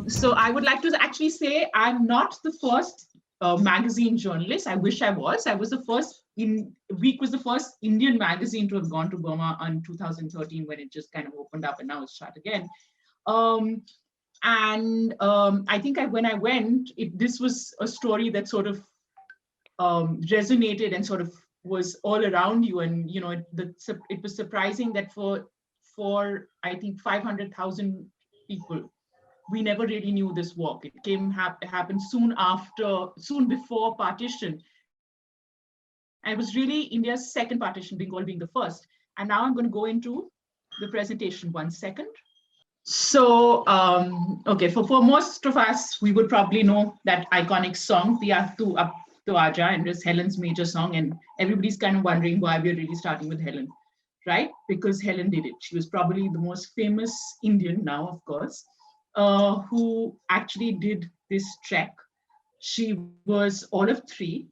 So I would like to actually say I'm not the first magazine journalist. I wish I was. I was the first Week was the first Indian magazine to have gone to Burma in 2013 when it just kind of opened up and now it's shut again. I think when I went, this was a story that sort of resonated and sort of was all around you. And you know, it was surprising that for I think 500,000 people, we never really knew this walk. It happened soon before partition. And it was really India's second partition, Bengal being the first. And now I'm going to go into the presentation. 1 second. So, okay, for most of us, we would probably know that iconic song, Piya Tu Ab To Aaja, and it's Helen's major song. And everybody's kind of wondering why we're really starting with Helen, right? Because Helen did it. She was probably the most famous Indian now, of course, who actually did this trek. She was all of 3.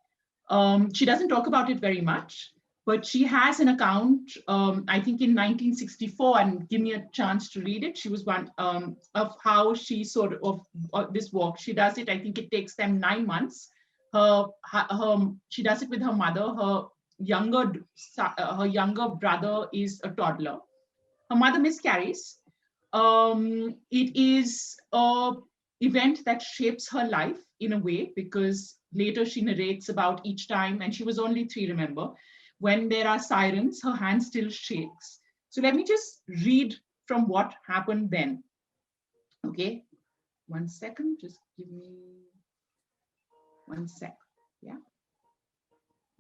She doesn't talk about it very much, but she has an account, I think in 1964, and give me a chance to read it. She was one of how she sort of this walk. She does it, I think it takes them 9 months. She does it with her mother. Her younger brother is a toddler. Her mother miscarries. It is an event that shapes her life in a way, because later she narrates about each time, and she was only 3, remember, when there are sirens, her hand still shakes. So let me just read from what happened then. Okay, 1 second, just give me 1 sec. Yeah,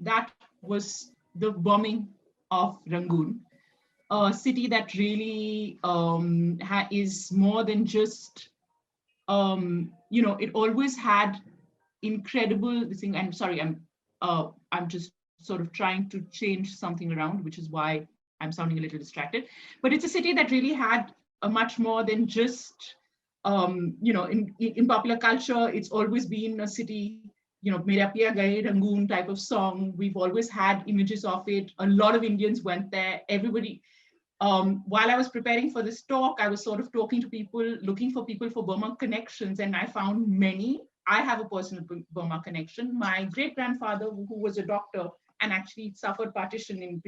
that was the bombing of Rangoon, a city that really is more than just, you know, it always had incredible thing. I'm sorry, I'm just sort of trying to change something around, which is why I'm sounding a little distracted. But it's a city that really had a much more than just, you know, in popular culture, it's always been a city, you know, Mera Piya Gaye, Rangoon type of song. We've always had images of it. A lot of Indians went there. Everybody, while I was preparing for this talk, I was sort of talking to people, looking for people for Burma connections, and I found many. I have a personal Burma connection. My great-grandfather, who was a doctor and actually suffered partition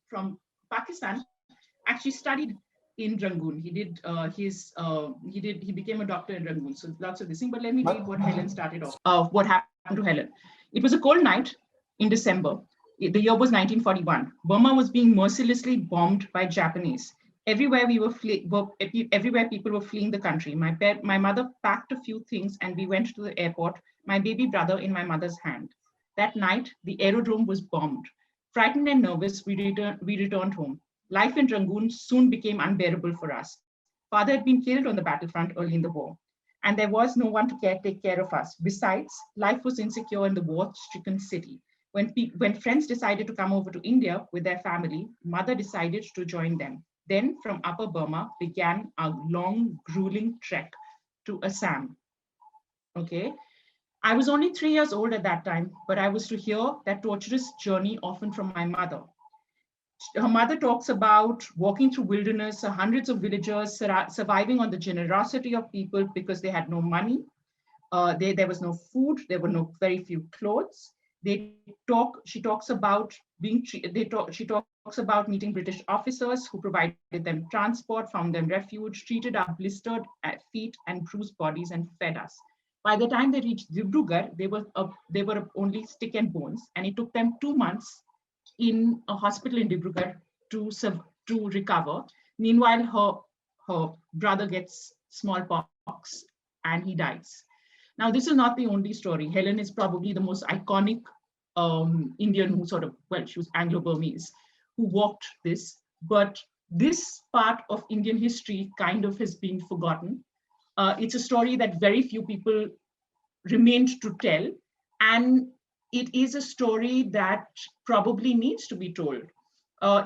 from Pakistan, actually studied in Rangoon. He became a doctor in Rangoon. So lots of this thing. But let me read what Helen started off. What happened to Helen? It was a cold night in December. The year was 1941. Burma was being mercilessly bombed by Japanese. Everywhere everywhere people were fleeing the country. My mother packed a few things and we went to the airport, my baby brother in my mother's hand. That night, the aerodrome was bombed. Frightened and nervous, we returned home. Life in Rangoon soon became unbearable for us. Father had been killed on the battlefront early in the war, and there was no one to take care of us. Besides, life was insecure in the war-stricken city. When friends decided to come over to India with their family, mother decided to join them. Then from Upper Burma began a long, grueling trek to Assam. Okay. I was only 3 years old at that time, but I was to hear that torturous journey often from my mother. Her mother talks about walking through wilderness, hundreds of villagers surviving on the generosity of people because they had no money. There was no food. There were very few clothes. She talks about meeting British officers who provided them transport, found them refuge, treated our blistered feet and bruised bodies, and fed us. By the time they reached Dibrugarh, they were only stick and bones, and it took them 2 months in a hospital in Dibrugarh to recover. Meanwhile, her brother gets smallpox and he dies. Now, this is not the only story. Helen is probably the most iconic Indian who she was Anglo-Burmese, who walked this, but this part of Indian history kind of has been forgotten. It's a story that very few people remained to tell, and it is a story that probably needs to be told.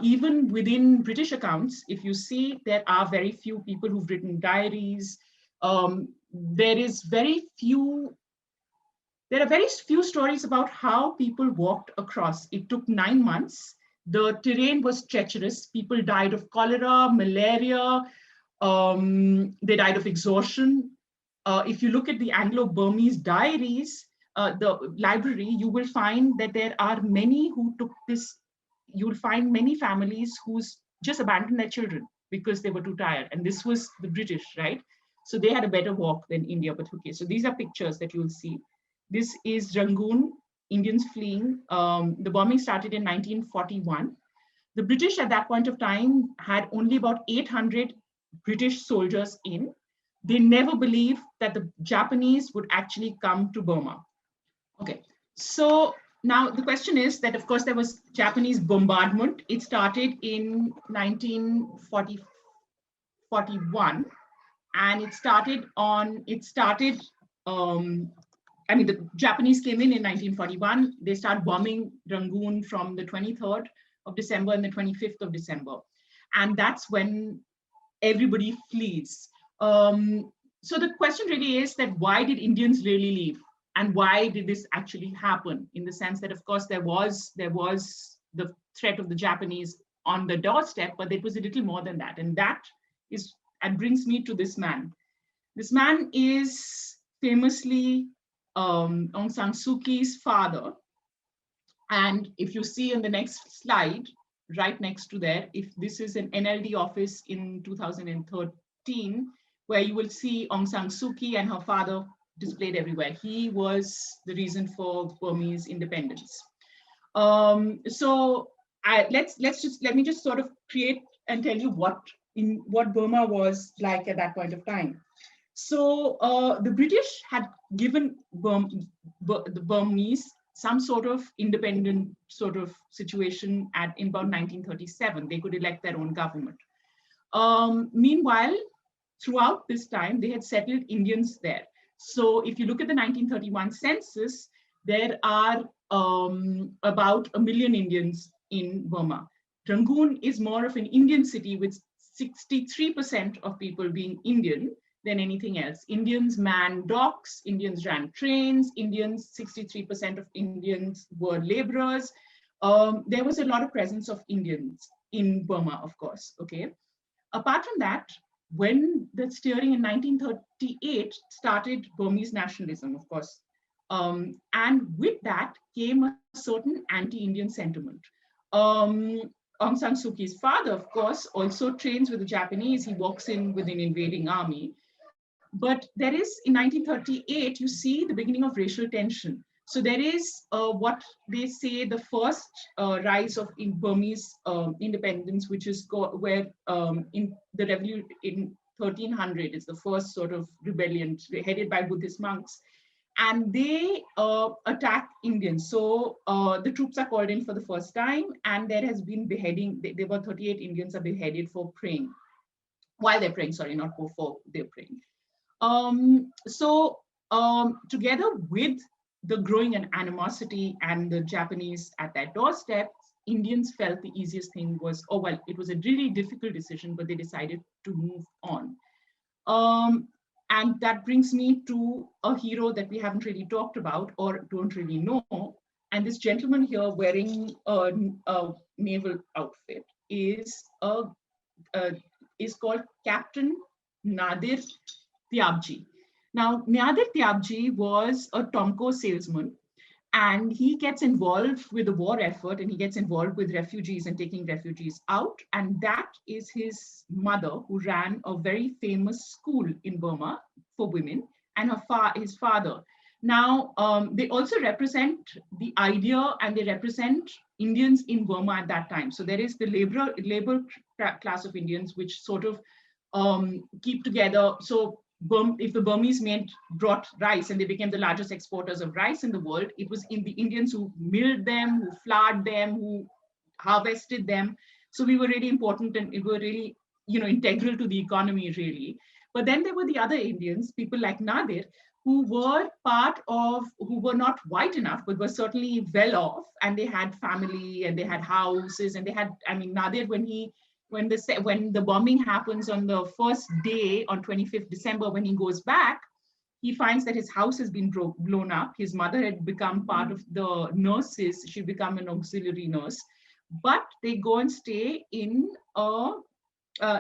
Even within British accounts, if you see, there are very few people who've written diaries. There are very few stories about how people walked across. It took 9 months. The terrain was treacherous. People died of cholera, malaria. They died of exhaustion. If you look at the Anglo-Burmese diaries, the library, you will find that there are many who took this. You will find many families who's just abandoned their children because they were too tired. And this was the British, right? So they had a better walk than India, but okay. So these are pictures that you'll see. This is Rangoon, Indians fleeing. The bombing started in 1941. The British at that point of time had only about 800 British soldiers in. They never believed that the Japanese would actually come to Burma. Okay, so now the question is that, of course, there was Japanese bombardment. It started in 1941, and I mean, the Japanese came in 1941. They start bombing Rangoon from the 23rd of December and the 25th of December. And that's when everybody flees. So the question really is that why did Indians really leave? And why did this actually happen? In the sense that, of course, there was the threat of the Japanese on the doorstep, but it was a little more than that. And that brings me to this man. This man is famously Aung San Suu Kyi's father. And if you see on the next slide, right next to there, if this is an NLD office in 2013, where you will see Aung San Suu Kyi and her father displayed everywhere. He was the reason for Burmese independence. So let me just sort of create and tell you what Burma was like at that point of time. So the British had given the Burmese some sort of independent sort of situation in about 1937. They could elect their own government. Meanwhile, throughout this time, they had settled Indians there. So if you look at the 1931 census, there are about 1 million Indians in Burma. Rangoon is more of an Indian city with 63% of people being Indian than anything else. Indians manned docks, Indians ran trains, 63% of Indians were laborers. There was a lot of presence of Indians in Burma, of course, okay? Apart from that, when the steering in 1938 started Burmese nationalism, of course, and with that came a certain anti-Indian sentiment. Aung San Suu Kyi's father, of course, also trains with the Japanese. He walks in with an invading army. But there is, in 1938, you see the beginning of racial tension. So there is what they say the first rise of Burmese independence, which is where in the revolution in 1300 is the first sort of rebellion headed by Buddhist monks. And they attack Indians. So the troops are called in for the first time, and there has been beheading. There were 38 Indians are beheaded for praying. While they're praying, sorry, not before they're praying. Together with the growing animosity and the Japanese at their doorstep, Indians felt the easiest thing was, oh, well, it was a really difficult decision, but they decided to move on. And that brings me to a hero that we haven't really talked about or don't really know. And this gentleman here wearing a naval outfit is called Captain Nadir Tyabji. Now, Nadir Tyabji was a Tomco salesman, and he gets involved with the war effort, and he gets involved with refugees and taking refugees out. And that is his mother, who ran a very famous school in Burma for women, and his father. Now, they also represent the idea, and they represent Indians in Burma at that time. So there is the labor class of Indians, which sort of keep together. So if the Burmese brought rice and they became the largest exporters of rice in the world, it was in the Indians who milled them, who floured them, who harvested them. So we were really important, and we were really, integral to the economy, really. But then there were the other Indians, people like Nadir, who were who were not white enough, but were certainly well off, and they had family and they had houses, and they had, Nadir, when the bombing happens on the first day, on 25th December, when he goes back, he finds that his house has been blown up. His mother had become part of the nurses. She'd become an auxiliary nurse. But they go and stay in a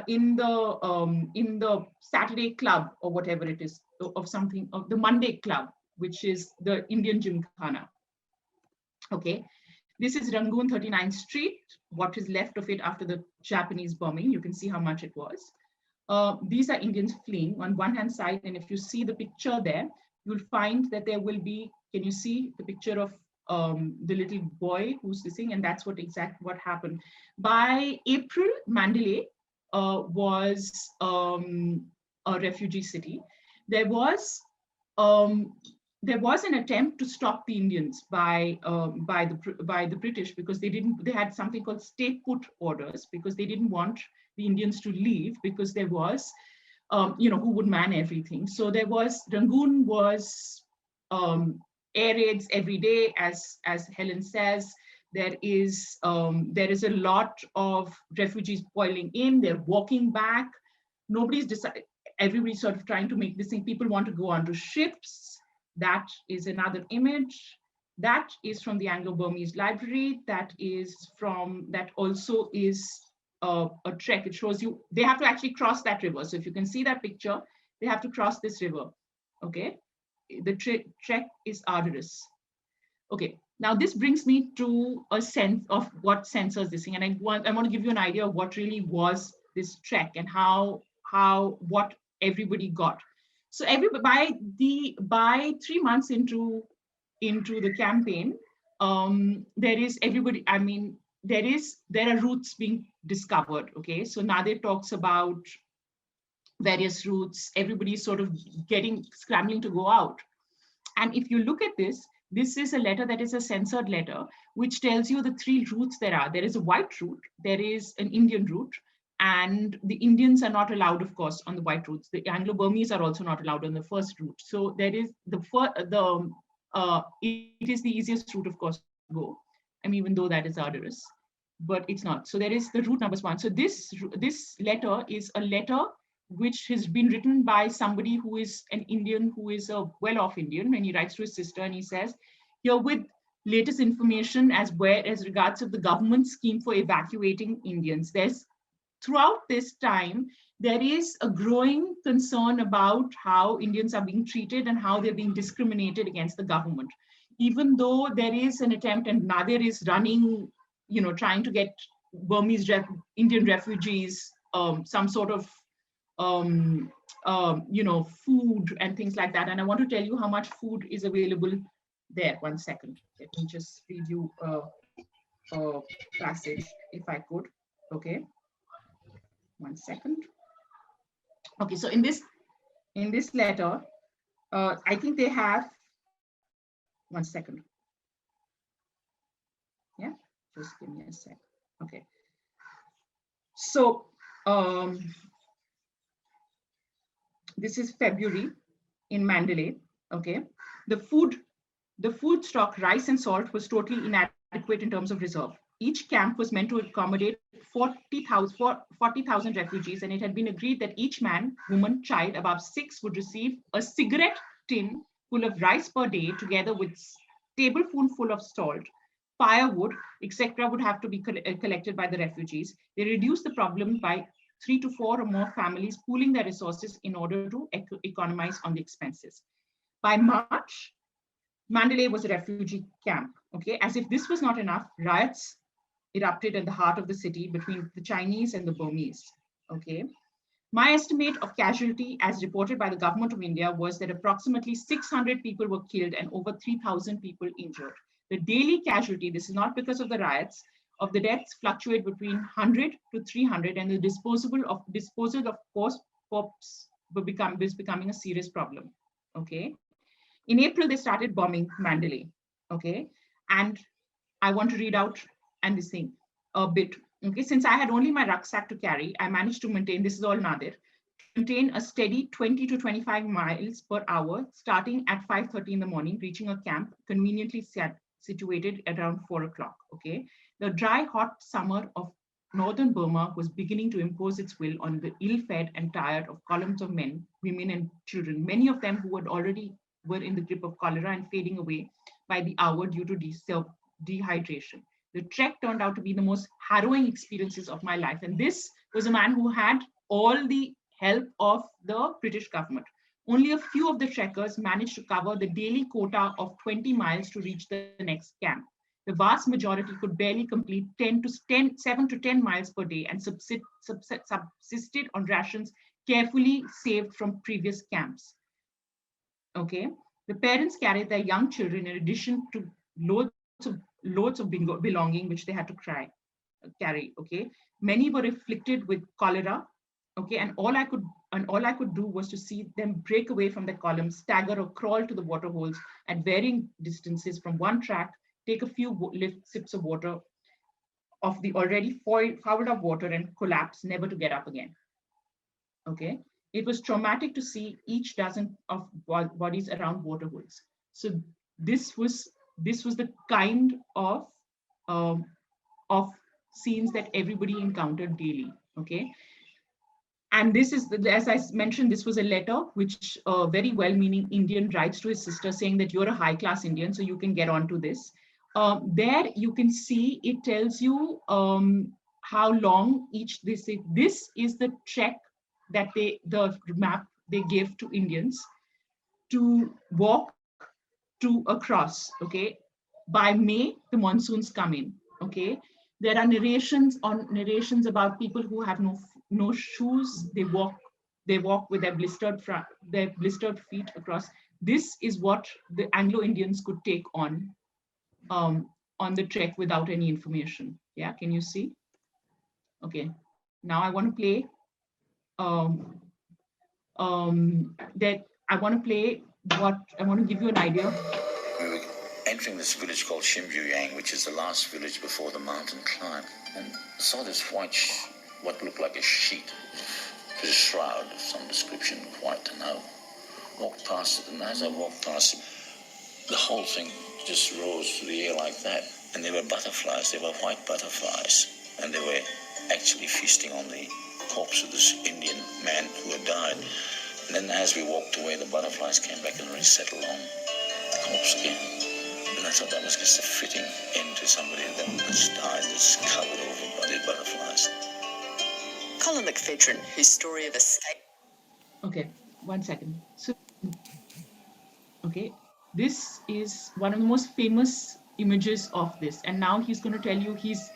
in the Saturday club or whatever it is of something of the Monday club, which is the Indian Gymkhana. Okay, this is Rangoon 39th Street. What is left of it after the Japanese bombing? You can see how much it was. These are Indians fleeing on one hand side, and if you see the picture there, you'll find that there will be. Can you see the picture of the little boy who's missing? And that's what happened. By April, Mandalay was a refugee city. There was um, there was an attempt to stop the Indians by the British, because they had something called stay put orders, because they didn't want the Indians to leave, because there was who would man everything. So Rangoon was air raids every day, as Helen says. There is a lot of refugees boiling in. They're walking back. Nobody's decided. Everybody's sort of trying to make this thing. People want to go onto ships. That is another image. That is from the Anglo-Burmese library. That also is a trek. It shows you, they have to actually cross that river. So if you can see that picture, they have to cross this river. Okay, the trek is arduous. Okay, now this brings me to a sense of what censors this thing. And I want to give you an idea of what really was this trek and what everybody got. So by 3 months into the campaign, there are routes being discovered. Okay, so Nadir talks about various routes. Everybody's sort of scrambling to go out. And if you look at this is a letter that is a censored letter, which tells you the 3 routes there are. There is a white route, there is an Indian route, and the Indians are not allowed, of course, on the white routes. The Anglo-Burmese are also not allowed on the first route. So there is it is the easiest route, of course, to go. I mean, even though that is arduous, but it's not. So there is the route number 1. So this letter is a letter which has been written by somebody who is an Indian, who is a well-off Indian, and he writes to his sister and he says, "Herewith latest information as regards of the government scheme for evacuating Indians." Throughout this time, there is a growing concern about how Indians are being treated and how they're being discriminated against the government. Even though there is an attempt, and Nadir is running, trying to get Indian refugees some sort of food and things like that. And I want to tell you how much food is available there. 1 second. Let me just read you a passage, if I could. Okay. 1 second. Okay, so in this letter, I think they have 1 second. Yeah, just give me a sec. Okay. So this is February in Mandalay. Okay, the food stock, rice and salt, was totally inadequate in terms of reserve. Each camp was meant to accommodate 40,000 refugees, and it had been agreed that each man, woman, child above 6 would receive a cigarette tin full of rice per day, together with tablespoonful of salt, firewood, etc. would have to be collected by the refugees. They reduced the problem by 3 to 4 or more families pooling their resources in order to economize on the expenses. By March, Mandalay was a refugee camp. Okay, as if this was not enough, riots erupted in the heart of the city between the Chinese and the Burmese. Okay, my estimate of casualty, as reported by the government of India, was that approximately 600 people were killed and over 3,000 people injured. The daily casualty, this is not because of the riots, of the deaths fluctuate between 100 to 300, and the disposal of corpses is becoming a serious problem. Okay, in April they started bombing Mandalay. Okay, and I want to read out and this thing a bit. Okay, since I had only my rucksack to carry, I managed to maintain, this is all Nadir, maintain a steady 20 to 25 miles per hour, starting at 5:30 in the morning, reaching a camp conveniently situated at around 4 o'clock. Okay, the dry, hot summer of northern Burma was beginning to impose its will on the ill-fed and tired of columns of men, women, and children, many of them who had already were in the grip of cholera and fading away by the hour due to dehydration. The trek turned out to be the most harrowing experiences of my life. And this was a man who had all the help of the British government. Only a few of the trekkers managed to cover the daily quota of 20 miles to reach the next camp. The vast majority could barely complete 7 to 10 miles per day and subsisted on rations carefully saved from previous camps. Okay, the parents carried their young children in addition to loads of belonging which they had to carry. Okay, many were afflicted with cholera. Okay, and all I could do was to see them break away from the columns, stagger or crawl to the water holes at varying distances from one track, take a few sips of water, of the already fouled up water, and collapse, never to get up again. Okay, it was traumatic to see each dozen of bodies around water holes. So this was the kind um, of scenes that everybody encountered daily. Okay, and this is, as I mentioned, this was a letter which a very well-meaning Indian writes to his sister saying that you're a high-class Indian, so you can get onto this. There you can see it tells you how long this is the trek that the map they give to Indians to walk to across. Okay, by May the monsoons come in. Okay, there are narrations about people who have no shoes. They walk with their blistered feet across. This is what the Anglo Indians could take on the trek without any information. Yeah, can you see? Okay, now I want to play um, that I want to play what I want to give you an idea. We were entering this village called Shimbuyang, which is the last village before the mountain climb, and saw this what looked like a sheet, a shroud of some description, white, and I walked past it, and as I walked past it, the whole thing just rose through the air like that, and they were butterflies, they were white butterflies, and they were actually feasting on the corpse of this Indian man who had died. And then as we walked away, the butterflies came back and resettled on the corpse again. And I thought that was just a fitting end to somebody that's died, that's covered over by the butterflies. Colin McPhedran, whose story of escape. Okay, 1 second. So, okay, this is one of the most famous images of this, and now he's going to tell you he's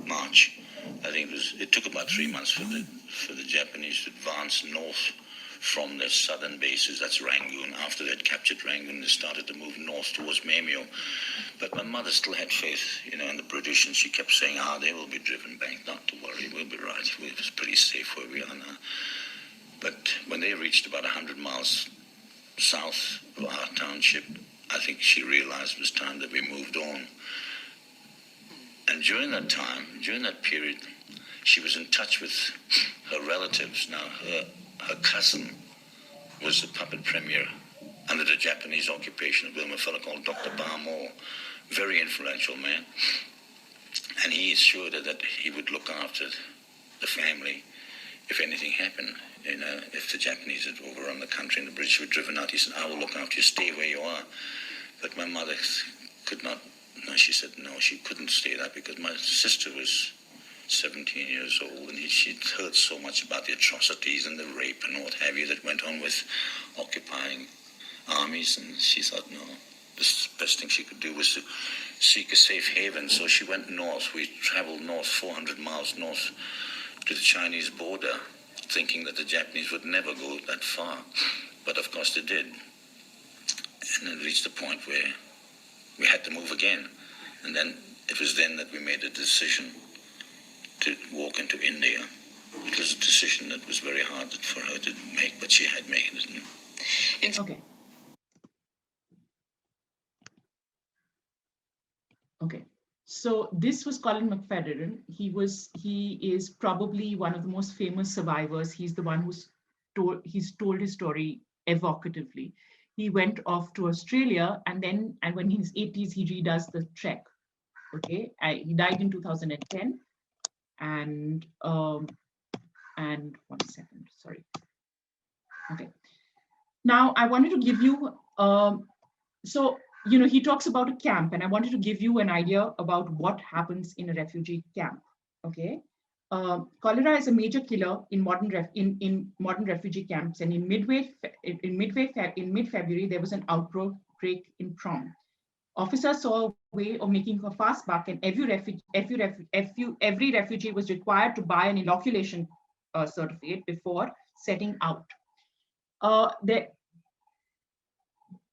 March. I think it took about 3 months for the Japanese to advance north from their southern bases. That's Rangoon. After they'd captured Rangoon, they started to move north towards Memio. But my mother still had faith, in the British, and she kept saying, they will be driven back. Not to worry, we'll be right. It was pretty safe where we are now. But when they reached about 100 miles south of our township, I think she realized it was time that we moved on. And during that period, she was in touch with her relatives. Now, her cousin was the puppet premier under the Japanese occupation of Burma, a fellow called Dr. Barmore, very influential man. And he assured her that he would look after the family if anything happened. If the Japanese had overrun the country and the British were driven out, he said, I will look after you, stay where you are. But my mother could not. No, she said no, she couldn't stay there because my sister was 17 years old, and she'd heard so much about the atrocities and the rape and what have you that went on with occupying armies, and she thought, no, the best thing she could do was to seek a safe haven. So she went north. We traveled north, 400 miles north to the Chinese border, thinking that the Japanese would never go that far. But of course they did. And it reached a point where we had to move again. And then it was then that we made a decision to walk into India. It was a decision that was very hard for her to make, but she had made it. Okay. Okay. So this was Colin McPhedran. He is probably one of the most famous survivors. He's the one told his story evocatively. He went off to Australia, and when he's 80s, he redoes the trek. Okay, he died in 2010, and 1 second, sorry. Okay, now I wanted to give you he talks about a camp, and I wanted to give you an idea about what happens in a refugee camp. Okay, Cholera is a major killer in modern refugee camps, and in mid-February there was an outbreak in Prom. Officers saw a way of making a fast buck, and every refugee was required to buy an inoculation certificate before setting out.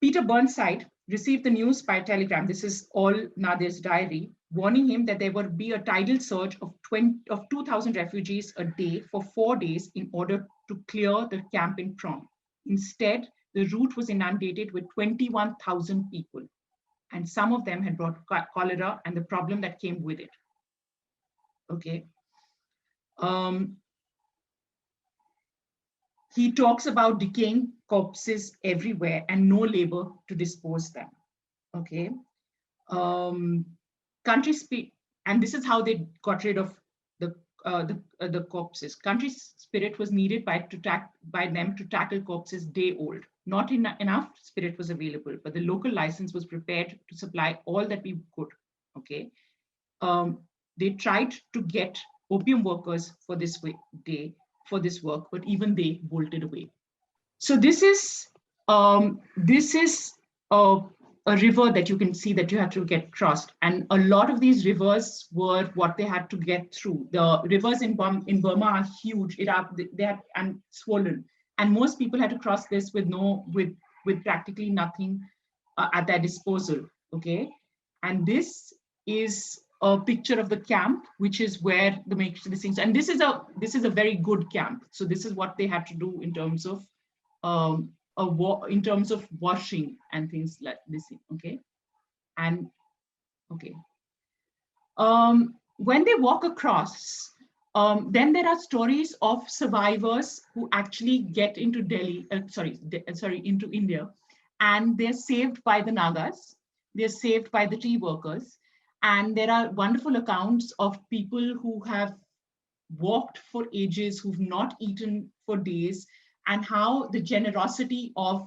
Peter Burnside received the news by telegram. This is all Nadir's diary, warning him that there would be a tidal surge of 2,000 refugees a day for 4 days in order to clear the camp in Prom. Instead, the route was inundated with 21,000 people, and some of them had brought cholera and the problem that came with it. Okay. He talks about decaying corpses everywhere and no labor to dispose them. Okay. Country spirit, and this is how they got rid of the corpses. Country spirit was needed by them to tackle corpses day old. Not enough spirit was available, but the local license was prepared to supply all that we could. Okay. They tried to get opium workers for this work, but even they bolted away. So this is a river that you can see that you have to get crossed, and a lot of these rivers were what they had to get through. The rivers in Burma are huge. They are and swollen, and most people had to cross this with practically nothing at their disposal. Okay, and this is a picture of the camp, which is where these things, and this is a very good camp. So this is what they had to do in terms of washing and things like this. Okay, and okay, when they walk across, then there are stories of survivors who actually get into into India, and they're saved by the Nagas, they're saved by the tea workers. And there are wonderful accounts of people who have walked for ages, who've not eaten for days, and how the generosity of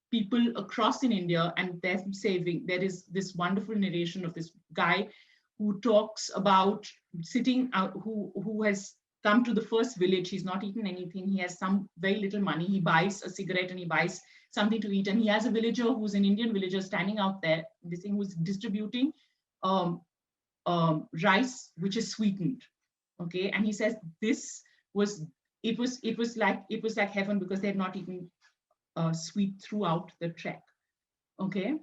people across in India and them saving. There is this wonderful narration of this guy who talks about sitting out, who has come to the first village. He's not eaten anything. He has some very little money. He buys a cigarette and he buys something to eat. And he has a villager who's an Indian villager standing out there, this thing, who's distributing rice which is sweetened. Okay, and he says it was like heaven, because they had not eaten sweet throughout the trek. Okay,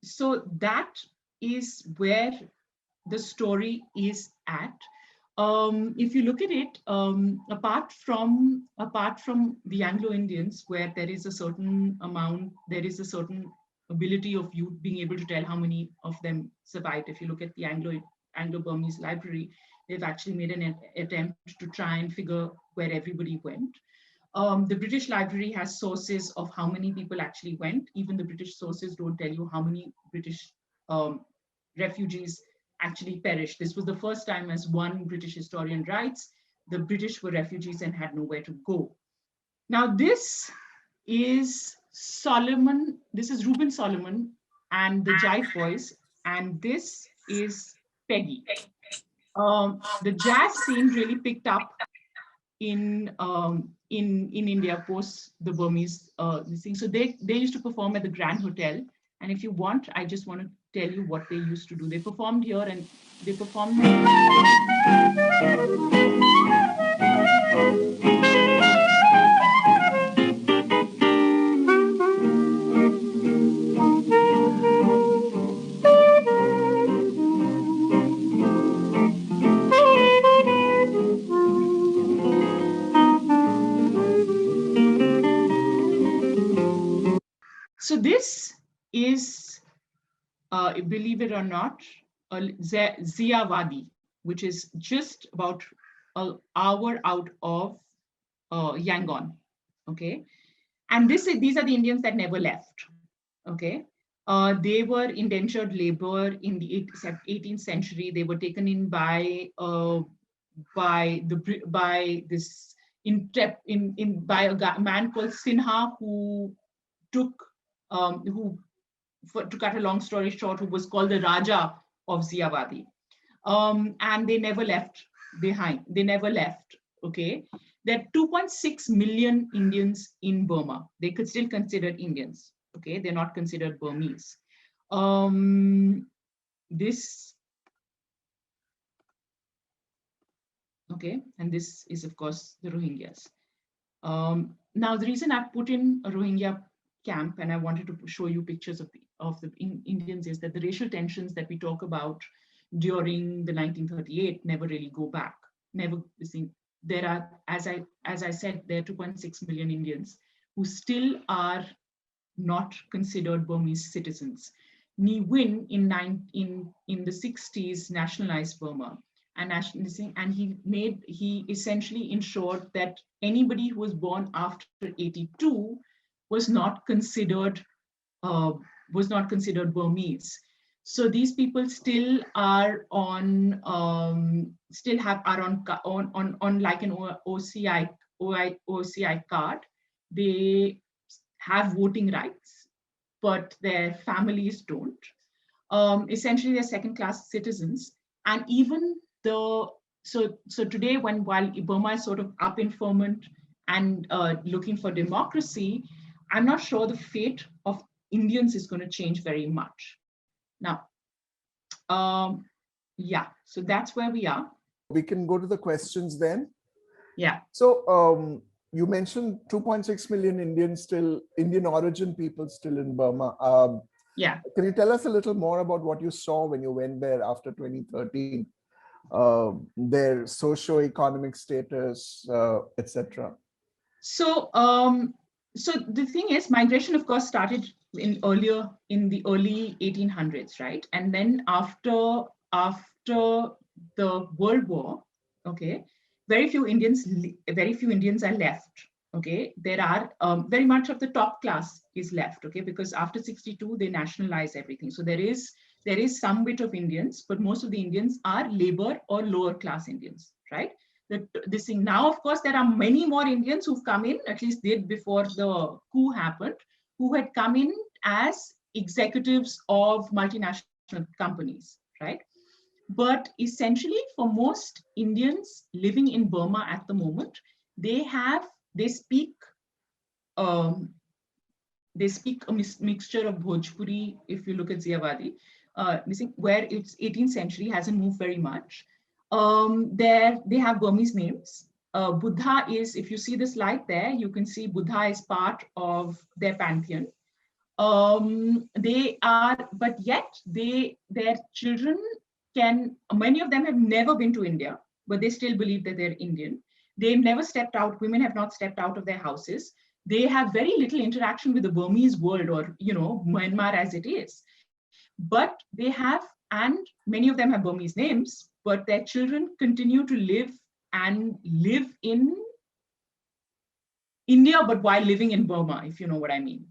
so that is where the story is at. If you look at it, apart from the Anglo-Indians, where there is a certain ability of you being able to tell how many of them survived. If you look at the Anglo-Burmese library, they've actually made an attempt to try and figure where everybody went. The British library has sources of how many people actually went. Even the British sources don't tell you how many British refugees actually perished. This was the first time, as one British historian writes, the British were refugees and had nowhere to go. Now this is Solomon, this is Reuben Solomon and the Jive Boys, and this is Peggy. The jazz scene really picked up in India post the Burmese this thing. So they used to perform at the Grand Hotel, and if you want, I just want to tell you what they used to do. They performed here, and they performed. So this is, believe it or not, Ziyawadi, which is just about an hour out of Yangon. Okay, and these are the Indians that never left. Okay, they were indentured labor in the 18th century. They were taken in by a man called Sinha, who took to cut a long story short, who was called the Raja of Ziyawadi. and they never left behind. They never left. Okay, there are 2.6 million Indians in Burma. They could still considered Indians. Okay, they're not considered Burmese. This okay, and this is of course the Rohingyas. Now the reason I've put in a Rohingya camp and I wanted to show you pictures of the Indians is that the racial tensions that we talk about during the 1938 never really go back. Never. There are, as I said, there are 2.6 million Indians who still are not considered Burmese citizens. Ne Win in the 60s nationalized Burma, and he essentially ensured that anybody who was born after 82 was not considered Burmese. So these people still are on like an OCI card. They have voting rights, but their families don't. Essentially, they're second-class citizens, and even so today, while Burma is sort of up in ferment and looking for democracy, I'm not sure the fate of Indians is going to change very much. Now, yeah, so that's where we are. We can go to the questions then. Yeah. So you mentioned 2.6 million Indian origin people still in Burma. Yeah. Can you tell us a little more about what you saw when you went there after 2013? Their socio-economic status, etc. So, so the thing is, migration, of course, started in the early 1800s, right? And then after the World War, okay, very few Indians are left. Okay, there are very much of the top class is left. Okay, because after 62 they nationalize everything. So there is some bit of Indians, but most of the Indians are labor or lower class Indians, right? This thing now, of course, there are many more Indians who've come in, at least did before the coup happened, who had come in as executives of multinational companies, right? But essentially, for most Indians living in Burma at the moment, they speak a mixture of Bhojpuri. If you look at Ziyawadi, where it's 18th century, hasn't moved very much. They have Burmese names. Buddha is, if you see the slide there, you can see Buddha is part of their pantheon. But yet their children many of them have never been to India, but they still believe that they're Indian. They've never stepped out, women have not stepped out of their houses. They have very little interaction with the Burmese world or, Myanmar as it is. But they have, and many of them have Burmese names, but their children continue to live in India, but while living in Burma, if you know what I mean.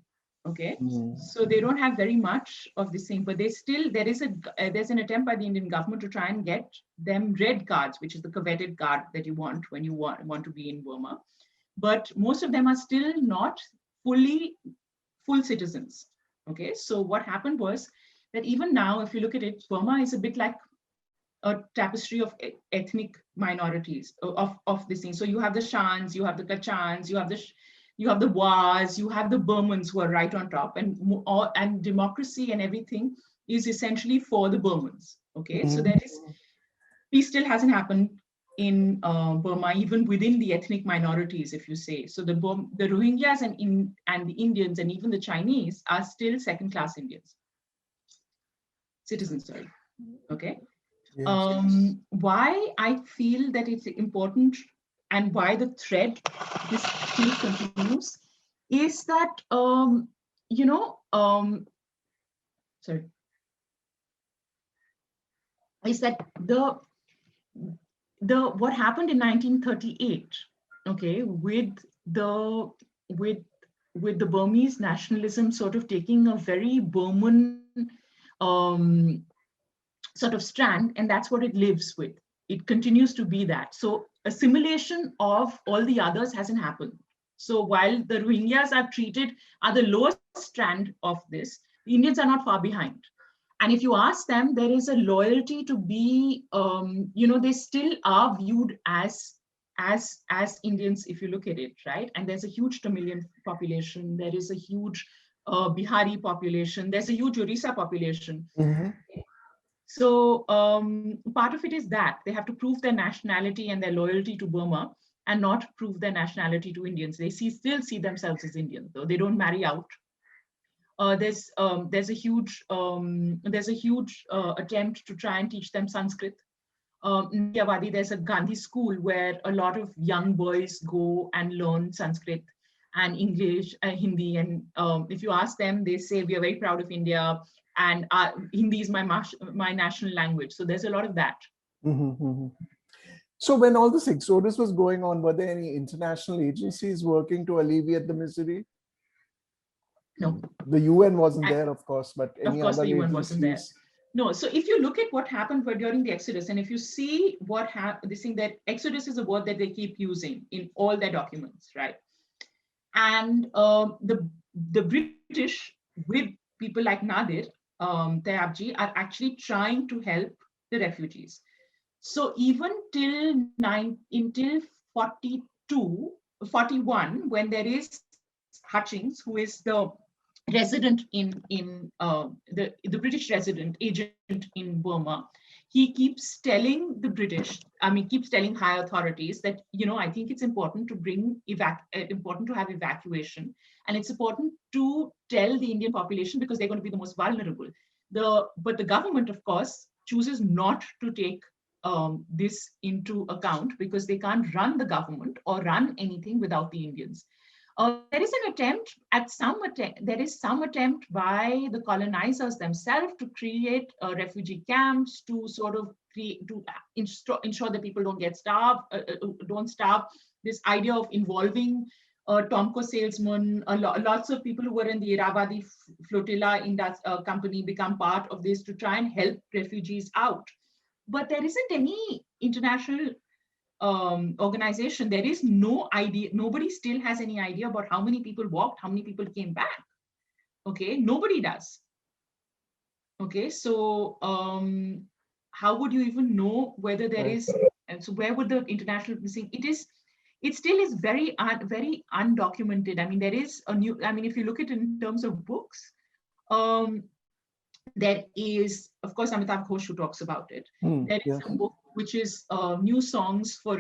Okay, so they don't have very much of this thing, but there's an attempt by the Indian government to try and get them red cards, which is the coveted card that you want when you want to be in Burma. But most of them are still not full citizens. Okay, so what happened was that even now, if you look at it, Burma is a bit like a tapestry of ethnic minorities of this thing. So you have the Shans, you have the Kachans, you have the Waz, you have the Burmans who are right on top, and democracy and everything is essentially for the Burmans. Okay, so peace still hasn't happened in Burma, even within the ethnic minorities, if you say. So the Rohingyas and the Indians and even the Chinese are still second-class citizens. Sorry. Okay. Yes. Why I feel that it's important and why the thread this still continues is that is that what happened in 1938, okay, with the Burmese nationalism sort of taking a very Burman sort of strand, and that's what it lives with. It continues to be that. So assimilation of all the others hasn't happened. So while the Rohingyas are the lowest strand of this, the Indians are not far behind. And if you ask them, there is a loyalty to be, they still are viewed as Indians if you look at it, right? And there's a huge Tamilian population. There is a huge Bihari population. There's a huge Orissa population. Mhm. So part of it is that they have to prove their nationality and their loyalty to Burma and not prove their nationality to Indians. They still see themselves as Indian, though they don't marry out. There's a huge attempt to try and teach them Sanskrit. In Yavadi, there's a Gandhi school where a lot of young boys go and learn Sanskrit and English and Hindi. And if you ask them, they say, we are very proud of India, and Hindi is my national language. So there's a lot of that. Mhm, mhm. So when all this exodus was going on, were there any international agencies working to alleviate the misery? No. The UN wasn't there, of course, but any of course other the UN wasn't there. agencies? No, so if you look at what happened during the Exodus, and if you see what happened, this thing that Exodus is a word that they keep using in all their documents, right? And the British, with people like Nadir Tayabji, are actually trying to help the refugees. So even until 41, when there is Hutchings, who is the resident in the British resident agent in Burma, he keeps telling keeps telling high authorities that, I think it's important to important to have evacuation, and it's important to tell the Indian population because they're going to be the most vulnerable. But the government, of course, chooses not to take this into account because they can't run the government or run anything without the Indians. There is some attempt by the colonizers themselves to create refugee camps to sort of ensure that people don't starve. This idea of involving Tomco salesmen, lots of people who were in the Irrawaddy flotilla in that company become part of this to try and help refugees out. But there isn't any international organization. There is no idea. Nobody still has any idea about how many people walked, how many people came back. Okay, nobody does. Okay, so how would you even know whether there is? And so where would the international missing? It still is very undocumented. I mean, there is if you look at it in terms of books, there is, of course, Amitabh Ghosh who talks about it. There is a book which is New Songs for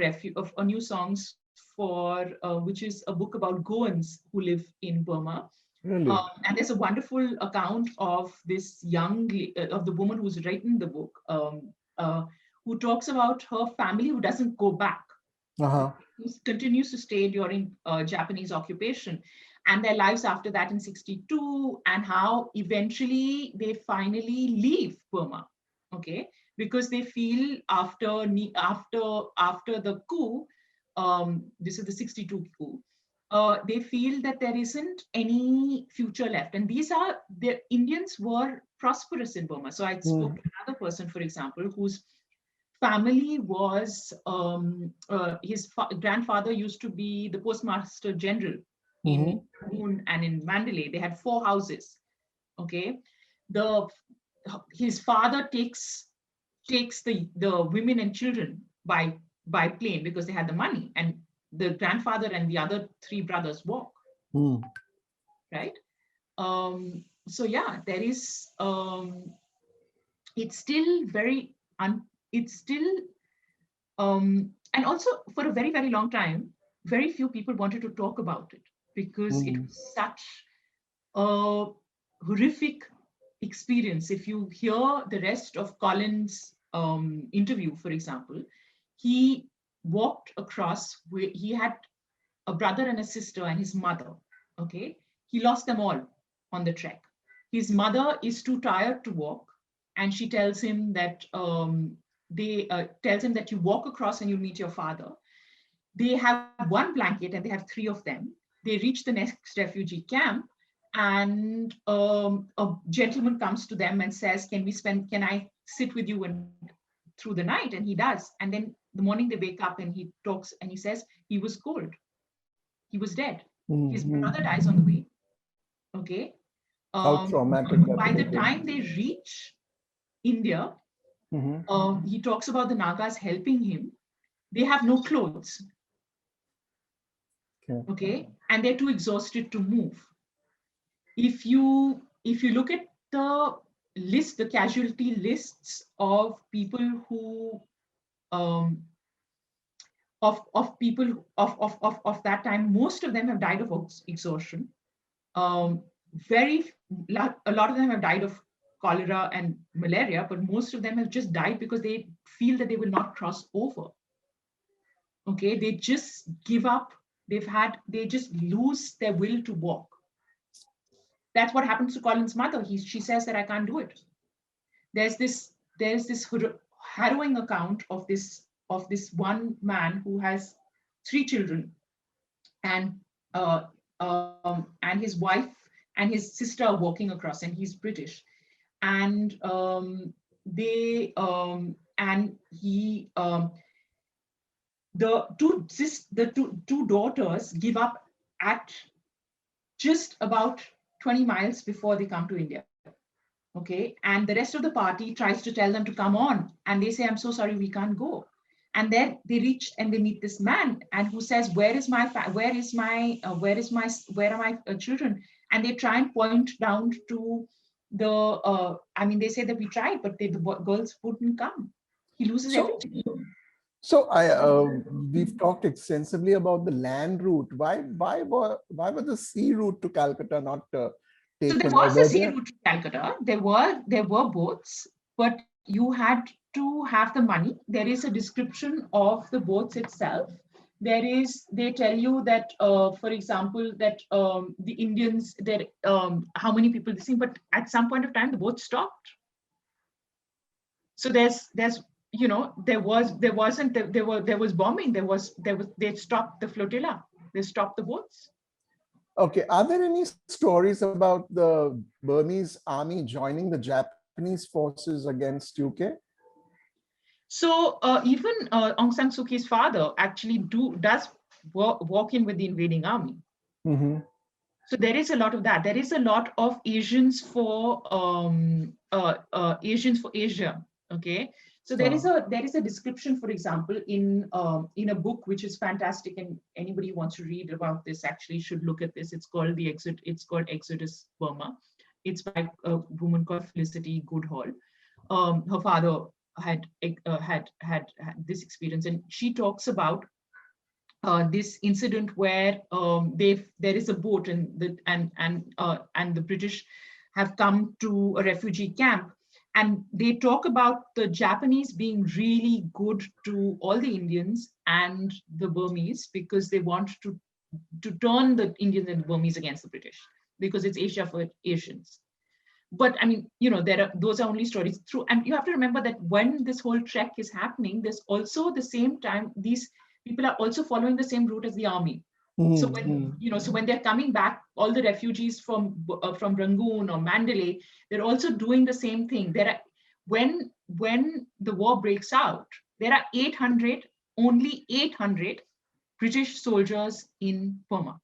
which is a book about Goans who live in Burma. Really? And there's a wonderful account of this of the woman who's written the book, who talks about her family who doesn't go back, who continues to stay during Japanese occupation, and their lives after that in 1962, and how eventually they finally leave Burma, okay, because they feel after the coup, this is the 1962 coup, they feel that there isn't any future left. And the Indians were prosperous in Burma. So I spoke to another person, for example, whose family was, his grandfather used to be the postmaster general in Rangoon and in Mandalay. They had 4 houses. Okay, his father takes the women and children by plane because they had the money, and the grandfather and the other 3 brothers walk. Right. So yeah, there is. It's still very. It's still. And also for a very, very long time, very few people wanted to talk about it because it was such a horrific experience. If you hear the rest of Colin's interview, for example, he walked across where he had a brother and a sister and his mother. Okay, he lost them all on the trek. His mother is too tired to walk, and she tells him that you walk across and you'll meet your father. They have 1 blanket and they have 3 of them. They reach the next refugee camp, and a gentleman comes to them and says, can I sit with you through the night? And he does. And then the morning they wake up and he talks and he says he was cold. He was dead. His brother dies on the way. Okay. How traumatic. By the time they reach India, he talks about the Nagas helping him. They have no clothes. Okay, and they're too exhausted to move. If you look at the list, the casualty lists of people who of people of that time, most of them have died of exhaustion. A lot of them have died of cholera and malaria, but most of them have just died because they feel that they will not cross over. Okay, they just give up. They just lose their will to walk. That's what happens to Colin's mother. She says that I can't do it. There's this harrowing account of this one man who has 3 children, and his wife and his sister are walking across, and he's British, and the two daughters give up at just about 20 miles before they come to India. Okay, and the rest of the party tries to tell them to come on, and they say, I'm so sorry, we can't go. And then they reach and they meet this man, and who says, where are my children? And they try and point down to the they say that we tried, but the girls wouldn't come. He loses everything. So we've talked extensively about the land route. Why were the sea route to Calcutta not taken? So there was a sea route to Calcutta. There were boats, but you had to have the money. There is a description of the boats itself. They tell you that, for example, that the Indians, how many people they see, but at some point of time the boat stopped. So there was bombing. They stopped the flotilla. They stopped the boats. Okay, are there any stories about the Burmese army joining the Japanese forces against UK? So even Aung San Suu Kyi's father actually does walk in with the invading army. Mm-hmm. So there is a lot of that. There is a lot of Asians for Asia. Okay, so there is a description, for example, in a book which is fantastic, and anybody who wants to read about this actually should look at this. It's called Exodus Burma. It's by a woman called Felicity Goodhall. Her father had this experience, and she talks about this incident where there is a boat, and the British have come to a refugee camp, and they talk about the Japanese being really good to all the Indians and the Burmese because they want to turn the Indians and the Burmese against the British because it's Asia for Asians. But those are only stories through, and you have to remember that when this whole trek is happening, there's also the same time these people are also following the same route as the army. Mm-hmm. So when they're coming back, all the refugees from Rangoon or Mandalay, they're also doing the same thing. When the war breaks out, there are only 800 British soldiers in Burma.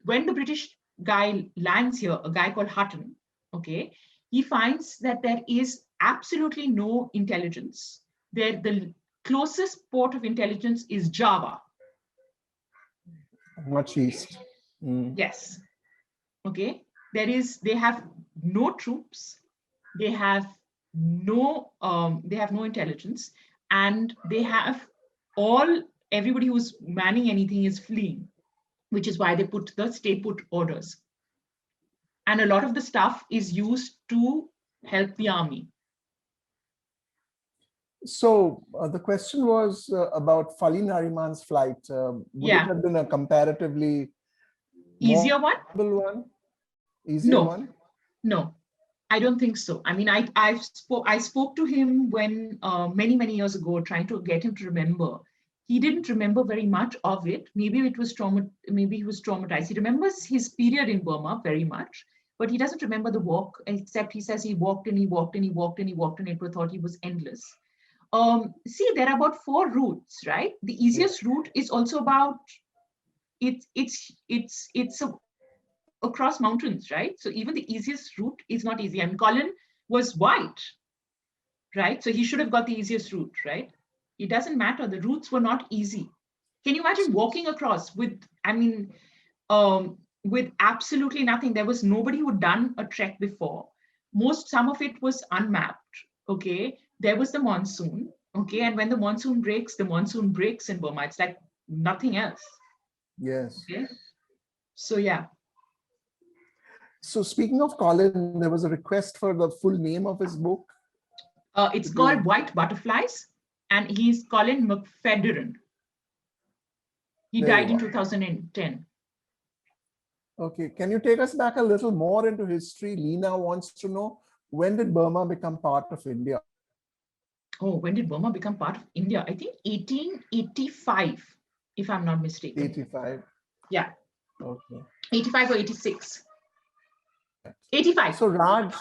When the British guy lands here, a guy called Hutton, okay, he finds that there is absolutely no intelligence. The closest port of intelligence is Java. Much east. Mm. Yes. Okay. They have no troops. They have no intelligence, and they have everybody who's manning anything is fleeing, which is why they put the stay put orders. And a lot of the stuff is used to help the army. So the question was about Fali Nariman's flight. Would it have been a comparatively easier one? No, I don't think so. I mean, I spoke to him when many years ago, trying to get him to remember. He didn't remember very much of it. Maybe it was Maybe he was traumatized. He remembers his period in Burma very much, but he doesn't remember the walk. Except he says he walked and he walked and he walked and he walked, and it thought he was endless. See, there are about 4 routes, right? The easiest route is also about across mountains, right? So even the easiest route is not easy. I mean, Colin was white. right? So he should have got the easiest route, right? It doesn't matter. The routes were not easy. Can you imagine walking across with, with absolutely nothing? There was nobody who'd done a trek before. Some of it was unmapped. Okay. There was the monsoon. Okay. And when the monsoon breaks in Burma. It's like nothing else. Yes. Okay. So, yeah. So speaking of Colin, there was a request for the full name of his book. It's called White Butterflies, and he's Colin McFedrin. He died in 2010. Okay, can you take us back a little more into history? Lena wants to know, when did Burma become part of India? Oh, when did Burma become part of India? I think 1885, if I'm not mistaken. 85. Yeah. Okay. 85 or 86. 85. So Raj,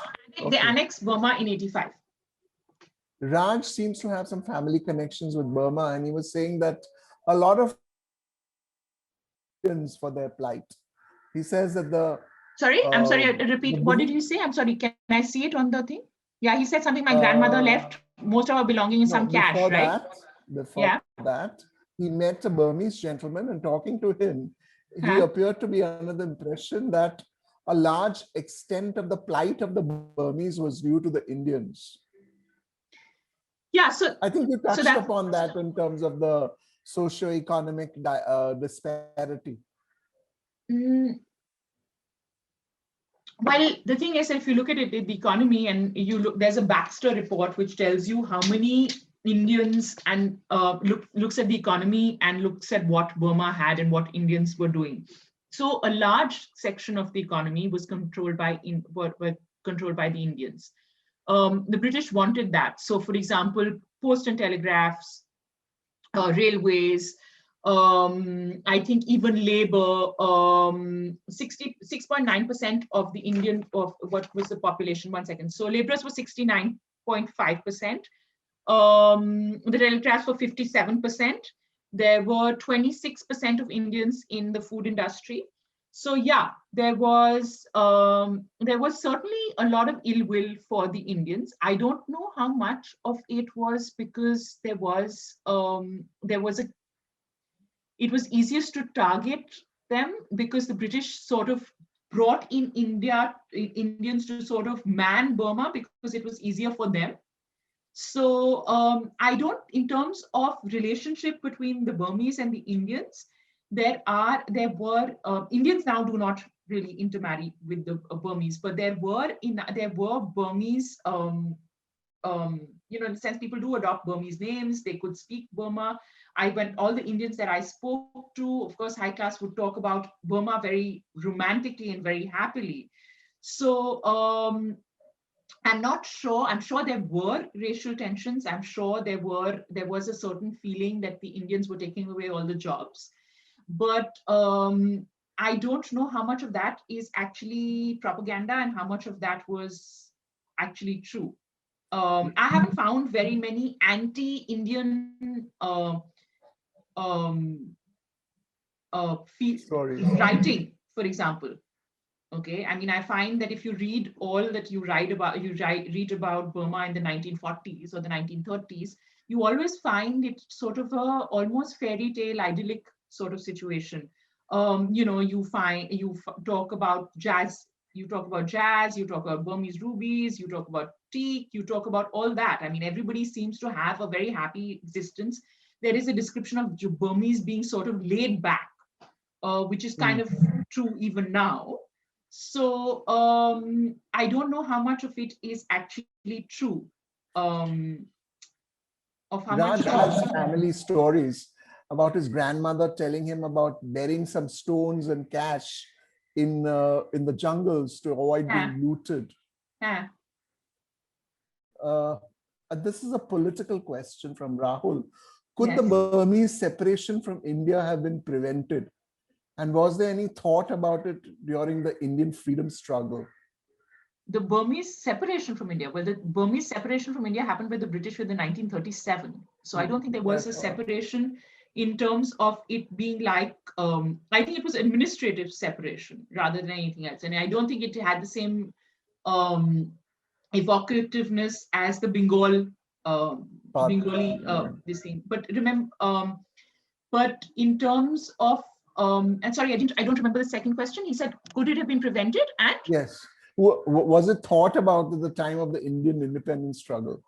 They annexed Burma in 85. Raj seems to have some family connections with Burma, and he was saying that a lot of Indians for their plight. He says that the sorry, I'm sorry, repeat. What did you say? I'm sorry, can I see it on the thing? Yeah, he said something. My grandmother left most of her belongings in some cash, right? Before that, he met a Burmese gentleman, and talking to him, he appeared to be under the impression that a large extent of the plight of the Burmese was due to the Indians. Yeah, so I think you touched upon that in terms of the socio-economic disparity. Well, the thing is, if you look at it, the economy, and you look, there's a Baxter report which tells you how many Indians and looks at the economy and looks at what Burma had and what Indians were doing. So a large section of the economy was controlled by the Indians. The British wanted that. So, for example, post and telegraphs, railways, I think even labor, 6.9% of the Indian, of what was the population, 1 second. So laborers were 69.5%. The telegraphs were 57%. There were 26% of Indians in the food industry. So yeah, there was certainly a lot of ill will for the Indians. I don't know how much of it was because it was easiest to target them because the British sort of brought in Indians to sort of man Burma because it was easier for them. So I don't, in terms of relationship between the Burmese and the Indians, there were Indians now do not really intermarry with the Burmese, but there were Burmese, in the sense people do adopt Burmese names. They could speak Burma. All the Indians that I spoke to, of course, high class would talk about Burma very romantically and very happily. So I'm not sure. I'm sure there were racial tensions. I'm sure there was a certain feeling that the Indians were taking away all the jobs. But I don't know how much of that is actually propaganda and how much of that was actually true. I haven't found very many anti-Indian writing, for example. Okay, I mean, I find that if you read all that you read about Burma in the 1940s or the 1930s, you always find it sort of a almost fairy tale, idyllic sort of situation. You talk about jazz, you talk about Burmese rubies, you talk about teak, you talk about all that. I mean, everybody seems to have a very happy existence. There is a description of Burmese being sort of laid back, which is kind of true even now. So I don't know how much of it is actually true. Of how Raj much has family stories about his grandmother telling him about burying some stones and cash in the jungles to avoid being looted. This is a political question from Rahul. Could the Burmese separation from India have been prevented? And was there any thought about it during the Indian freedom struggle? The Burmese separation from India. Well, the Burmese separation from India happened with the British in 1937. So I don't think there was a separation in terms of it being like, I think it was administrative separation rather than anything else. And I don't think it had the same evocativeness as the Bengal being really this thing. But remember, but in terms of and sorry, I don't remember the second question. He said, could it have been prevented? And Yes. Was it thought about at the time of the Indian independence struggle?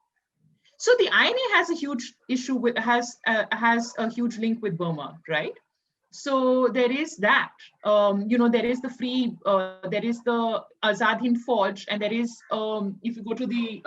so the INA has a huge issue with has a huge link with Burma, right? So there is that. There is the there is the Azad Hind Forge, and there is if you go to the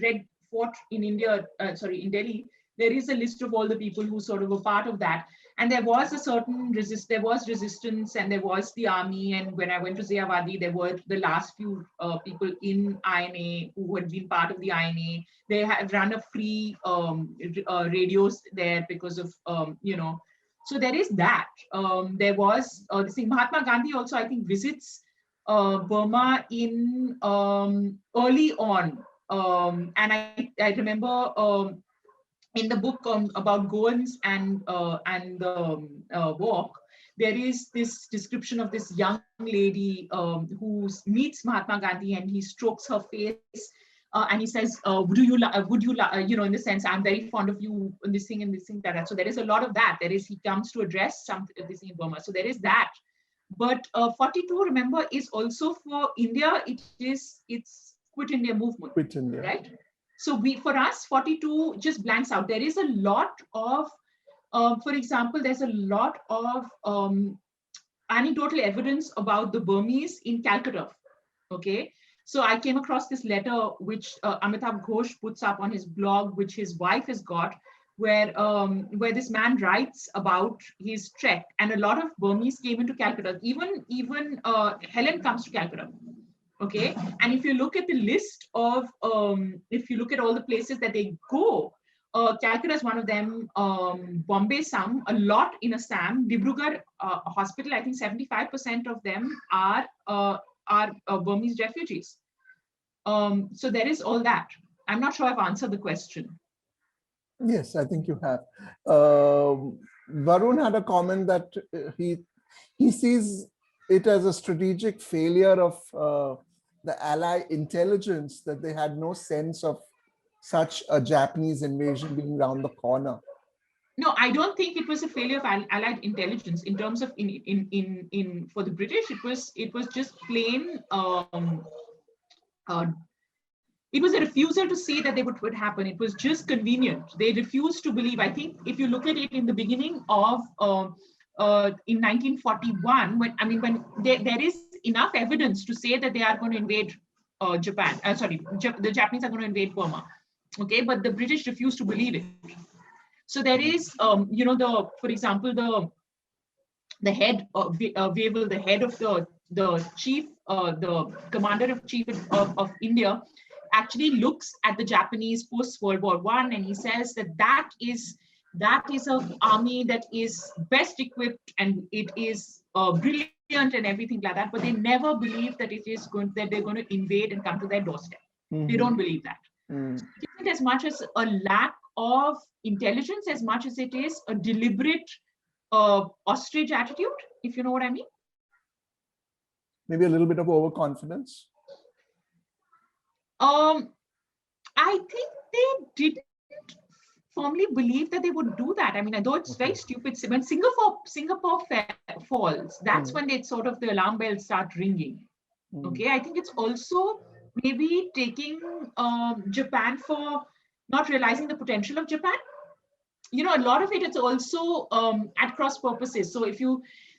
Red Fort in India, in Delhi, there is a list of all the people who sort of were part of that. And there was a certain resistance, and there was the army. And when I went to Ziyawadi, there were the last few people in INA who had been part of the INA. They had run a free radios there because of So there is that. There was this thing. Mahatma Gandhi also, I think, visits Burma in early on, and I remember. In the book about Goans and the walk, there is this description of this young lady who meets Mahatma Gandhi, and he strokes her face, and he says, in the sense, I'm very fond of you, and this thing, that. So there is a lot of that. He comes to address this thing in Burma. So there is that. But 42, remember, is also for India. It's Quit India movement. Quit India. Right? So for us, 42 just blanks out. There is a lot of, for example, there's a lot of anecdotal evidence about the Burmese in Calcutta. Okay. So I came across this letter which Amitabh Ghosh puts up on his blog, which his wife has got, where this man writes about his trek, and a lot of Burmese came into Calcutta. Even Helen comes to Calcutta. Okay, and if you look at the list of, if you look at all the places that they go, Calcutta is one of them. Bombay, some, a lot in Assam. Dibrugarh hospital, I think 75% of them are Burmese refugees. So there is all that. I'm not sure I've answered the question. Yes, I think you have. Varun had a comment that he sees it as a strategic failure of the Allied intelligence, that they had no sense of such a Japanese invasion being around the corner. No, I don't think it was a failure of Allied intelligence in terms of in for the British. It was just plain. It was a refusal to see that would happen. It was just convenient. They refused to believe. I think if you look at it in the beginning of in 1941, when there is enough evidence to say that they are going to invade Japan. The Japanese are going to invade Burma. Okay, but the British refused to believe it. So there is, for example, the head of Wavell, the head of the chief, the commander of chief of India, actually looks at the Japanese post World War I, and he says that is an army that is best equipped, and it is brilliant and everything like that. But they never believe that that they're going to invade and come to their doorstep. Mm-hmm. They don't believe that. Mm. It isn't as much as a lack of intelligence as much as it is a deliberate ostrich attitude, if you know what I mean. Maybe a little bit of overconfidence. I think they didn't firmly believe that they would do that. I mean, though it's very stupid. When Singapore falls, that's when the alarm bells start ringing. Okay, I think it's also maybe taking Japan for not realizing the potential of Japan. A lot of it's also at cross purposes.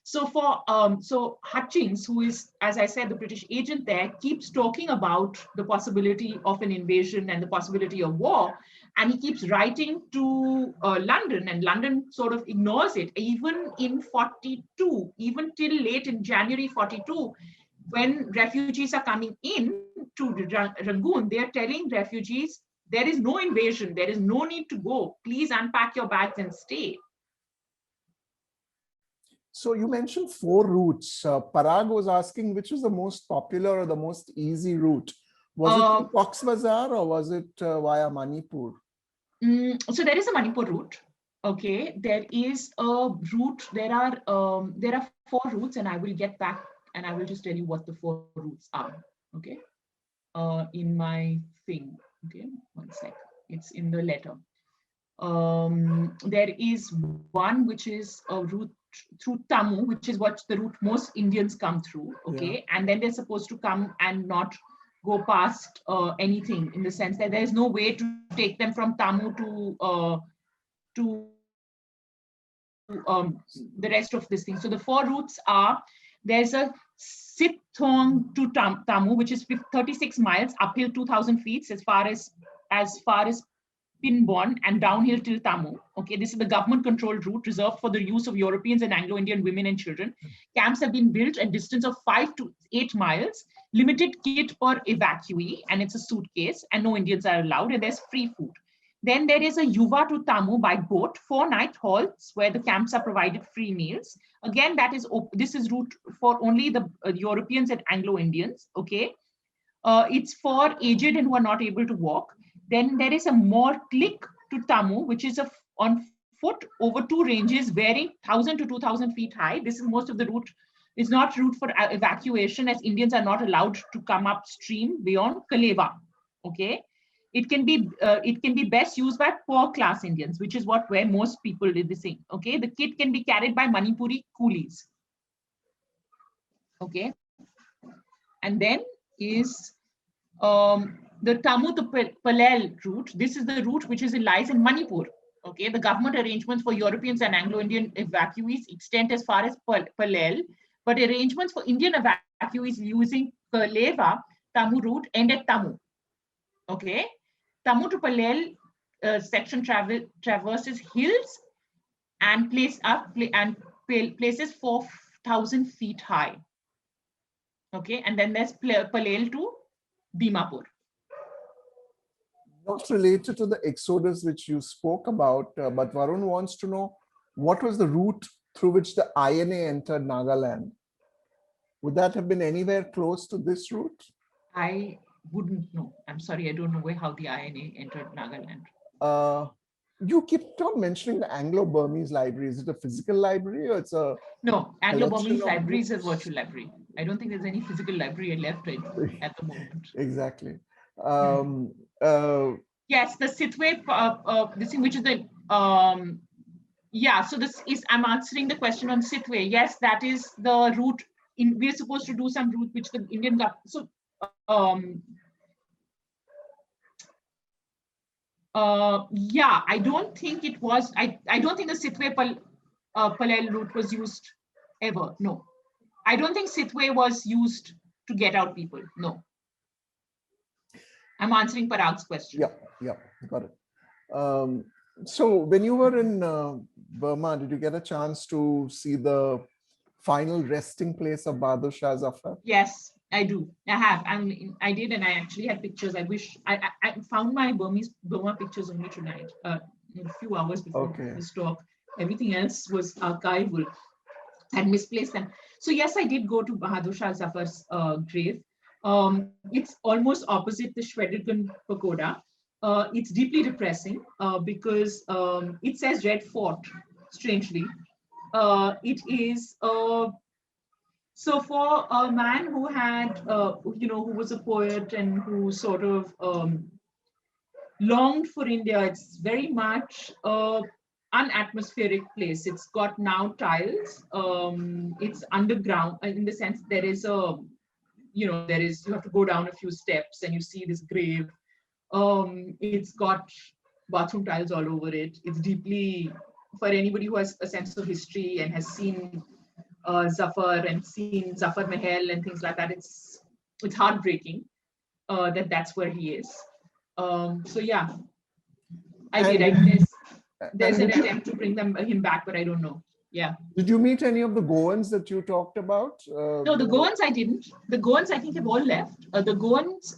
So Hutchings, who is, as I said, the British agent there, keeps talking about the possibility of an invasion and the possibility of war. And he keeps writing to London, and London sort of ignores it. Even in 42, even till late in January 42, when refugees are coming in to Rangoon, they are telling refugees, there is no invasion, there is no need to go. Please unpack your bags and stay. So you mentioned 4 routes. Parag was asking which was the most popular or the most easy route. Was it Cox's Bazar or was it via Manipur? So there is a Manipur route. Okay, there is a route. There are 4 routes, and I will get back and I will just tell you what the 4 routes are. Okay, in my thing. Okay, one sec. It's in the letter. There is one which is a route through Tamu, which is what the route most Indians come through. Okay, and then they're supposed to come and not go past anything, in the sense that there is no way to take them from Tamu to the rest of this thing. So the four routes are: there's a Sithong to Tamu, which is 36 miles uphill, 2,000 feet as far as Pinbon and downhill till Tamu. Okay, this is the government-controlled route reserved for the use of Europeans and Anglo-Indian women and children. Camps have been built at distance of 5 to 8 miles, limited kit per evacuee, and it's a suitcase, and no Indians are allowed, and there's free food. Then there is a Yuva to Tamu by boat, 4 night halts where the camps are provided free meals. Again, this is route for only the Europeans and Anglo-Indians. Okay, it's for aged and who are not able to walk. Then there is a more click to Tamu, which is on foot over 2 ranges, varying 1,000 to 2,000 feet high. This is most of the route. Is not route for evacuation, as Indians are not allowed to come upstream beyond Kaleva. Okay, it can be best used by poor class Indians, which is where most people did the same. Okay, the kit can be carried by Manipuri coolies. Okay, and then is the Tamu to Palel route. This is the route which lies in Manipur. Okay, the government arrangements for Europeans and Anglo-Indian evacuees extend as far as Palel, but arrangements for Indian evacuees using Kaleva Tamu route end at Tamu. Okay, Tamu to Palel section traverses hills and places 4,000 feet high. Okay, and then there's Palel to Dimapur. Not related to the exodus which you spoke about, but Varun wants to know, what was the route through which the INA entered Nagaland? Would that have been anywhere close to this route? I wouldn't know. I'm sorry, I don't know how the INA entered Nagaland. You keep on mentioning the Anglo-Burmese library. Is it a physical library or it's a... No, Anglo-Burmese library is a virtual library. I don't think there's any physical library left at the moment. Exactly. Yes, the Sithwe, this thing, which is the so this is, I'm answering the question on Sithwe. Yes, that is the route. We're supposed to do some route which the Indian government. So I don't think it was. I don't think the Sithwe Palel route was used ever. No, I don't think Sithwe was used to get out people. No. I'm answering Parag's question. Yeah, got it. So when you were in Burma, did you get a chance to see the final resting place of Bahadur Shah Zafar? Yes, I do. I have. I did, and I actually had pictures. I wish I found my Burma pictures only tonight, a few hours before this talk. Everything else was archival. I had misplaced them. So yes, I did go to Bahadur Shah Zafar's grave. It's almost opposite the Shwedagon Pagoda. It's deeply depressing because it says Red Fort, strangely. It is, so for a man who had, who was a poet and who sort of longed for India, it's very much an atmospheric place. It's got now tiles. It's underground in the sense there is a, you have to go down a few steps and you see this grave. It's got bathroom tiles all over it. It's deeply, for anybody who has a sense of history and has seen Zafar and seen Zafar Mahal and things like that, it's heartbreaking that's where he is. So yeah, I did. There's an attempt to bring him back, but I don't know. Yeah. Did you meet any of the Goans that you talked about? No, the Goans I didn't. The Goans I think have all left. The Goans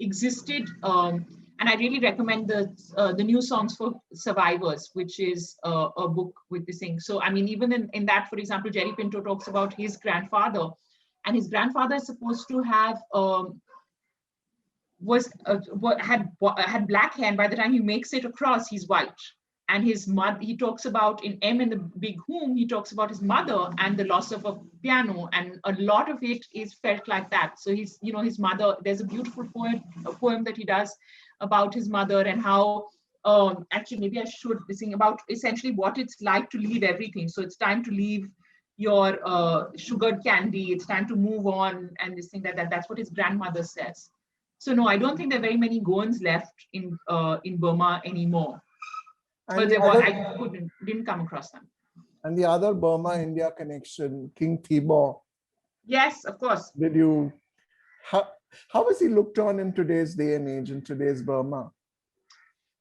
existed, and I really recommend the New Songs for Survivors, which is a book with this thing. So I mean, even in that, for example, Jerry Pinto talks about his grandfather, and his grandfather is supposed to have had black hair, and by the time he makes it across, he's white. And his mother, he talks about in M in the Big Whom, he talks about his mother and the loss of a piano, and a lot of it is felt like that. So his mother, there's a beautiful poem that he does about his mother and how, actually, maybe I should be saying about essentially what it's like to leave everything. So it's time to leave your sugared candy. It's time to move on, and this thing that's what his grandmother says. So no, I don't think there are very many Goans left in Burma anymore. And But the there were, other, I didn't come across them. and the other Burma-India connection, King Thibaw, Yes, of course. did you, how, how is he looked on in today's day and age, in today's Burma?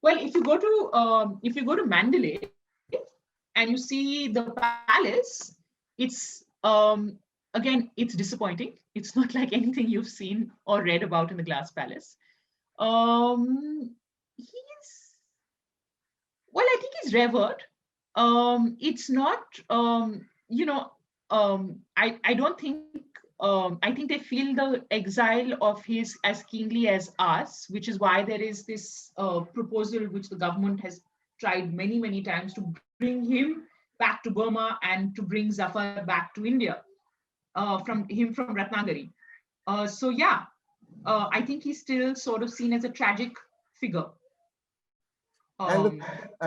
Well, if you go to Mandalay and you see the palace, it's again, it's disappointing. It's not like anything you've seen or read about in the Glass Palace. He's, well, I think he's revered. It's not, I don't think, I think they feel the exile of his as keenly as us, which is why there is this proposal which the government has tried many, many times to bring him back to Burma and to bring Zafar back to India, from Ratnagiri. So yeah, I think he's still sort of seen as a tragic figure. And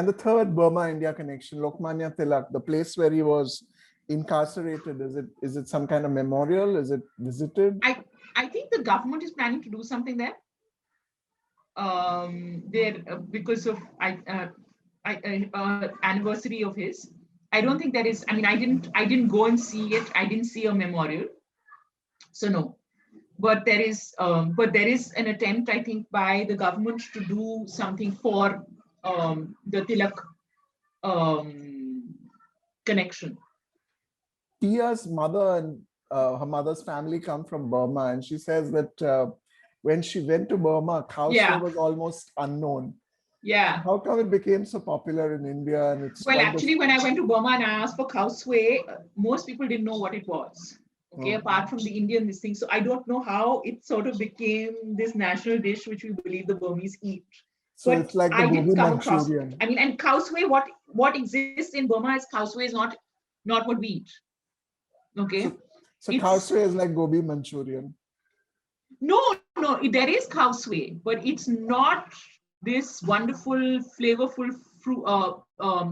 the third Burma-India connection, Lokmanya Tilak, the place where he was incarcerated, is it some kind of memorial? Is it visited? I think the government is planning to do something there. Because of anniversary of his. I don't think there is. I mean, I didn't go and see it. I didn't see a memorial, so no. But there is an attempt, I think, by the government to do something for the Tilak connection. Tia's mother and her mother's family come from Burma, and she says that when she went to Burma, khao was almost unknown. Yeah. How come it became so popular in India? And it's well, actually, when I went to Burma and I asked for khao most people didn't know what it was. Okay, apart from the Indian this thing. So I don't know how it sort of became this national dish which we believe the Burmese eat. So but it's like the I didn't come Manchurian. across. I mean, and khao what exists in Burma is khao is not what we eat. Okay. So khao is like gobi Manchurian. No, there is khao but it's not this wonderful, flavorful fruit,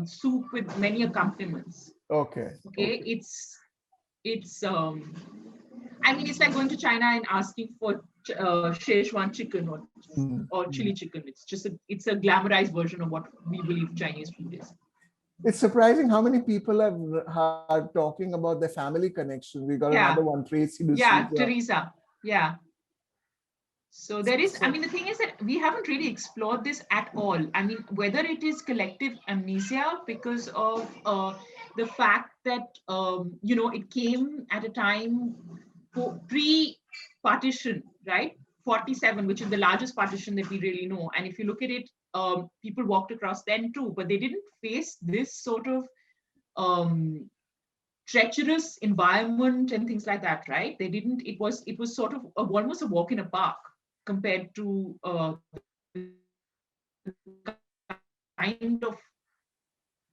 soup with many accompaniments. Okay. It's I mean, it's like going to China and asking for Szechuan chicken or chili chicken. It's a glamorized version of what we believe Chinese food is. It's surprising how many people are talking about their family connections. We got another one, Tracy. Yeah, Teresa. Yeah. So there is, I mean, the thing is that we haven't really explored this at all. I mean, whether it is collective amnesia because of the fact that, it came at a time pre-partition, right? 47, which is the largest partition that we really know. And if you look at it, people walked across then too, but they didn't face this sort of treacherous environment and things like that, right? They didn't, it was sort of almost a walk in a park compared to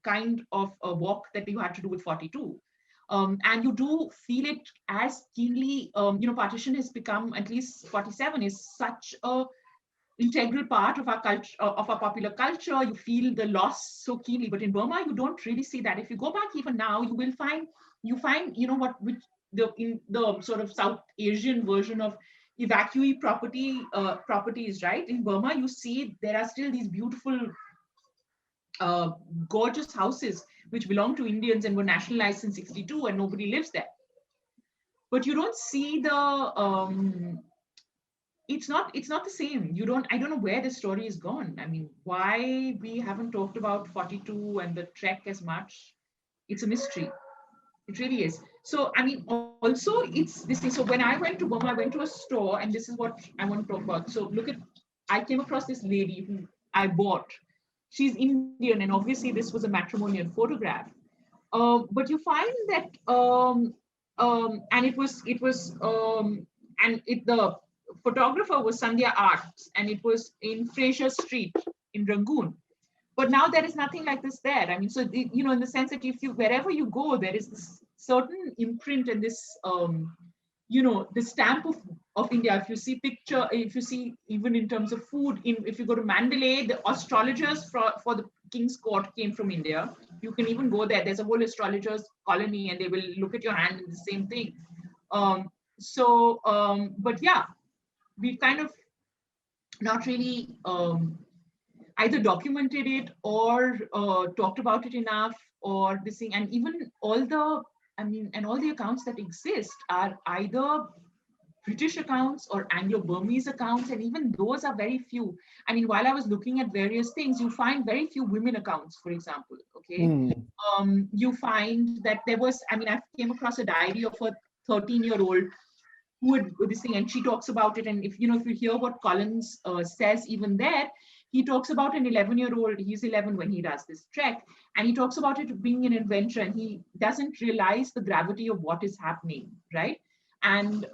kind of a walk that you had to do with 42. And you do feel it as keenly, partition has become, at least 47 is such a integral part of our culture, of our popular culture. You feel the loss so keenly, but in Burma, you don't really see that. If you go back even now, you will find, in the sort of South Asian version of evacuee properties, right? In Burma, you see there are still these beautiful, gorgeous houses which belong to Indians and were nationalized in 62 and nobody lives there. But you don't see the, it's not the same. I don't know where the story is gone. I mean, why we haven't talked about 42 and the trek as much, it's a mystery. It really is. So, I mean, also it's this thing. So when I went to Burma, I went to a store, and this is what I want to talk about. So I came across this lady who I bought. She's Indian, and obviously this was a matrimonial photograph. But you find that, and the photographer was Sandhya Arts, and it was in Fraser Street in Rangoon. But now there is nothing like this there. I mean, so, in the sense that wherever you go, there is this certain imprint and this the stamp of India. If you see even in terms of food, if you go to Mandalay, the astrologers for the king's court came from India. You can even go there. There's a whole astrologers colony, and they will look at your hand and the same thing. But yeah, we kind of not really either documented it or talked about it enough, or this thing. And even all the accounts that exist are either British accounts or Anglo-Burmese accounts, and even those are very few. I mean, while I was looking at various things, you find very few women accounts, for example. Okay, you find that there was. I mean, I came across a diary of a 13-year-old who would this thing, and she talks about it. And if you hear what Collins says, even there, he talks about an 11-year-old. He's 11 when he does this trek, and he talks about it being an adventure, and he doesn't realize the gravity of what is happening, right? And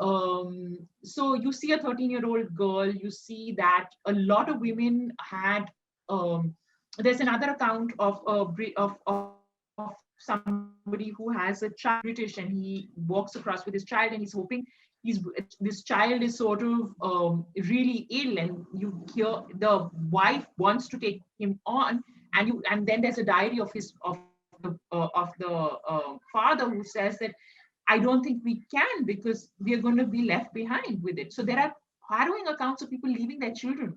so you see a 13-year-old girl, you see that a lot of women had, there's another account of somebody who has a child, British, and he walks across with his child, and he's hoping this child is sort of really ill, and you hear the wife wants to take him on, and then there's a diary of the father who says that I don't think we can, because we are going to be left behind with it. So there are harrowing accounts of people leaving their children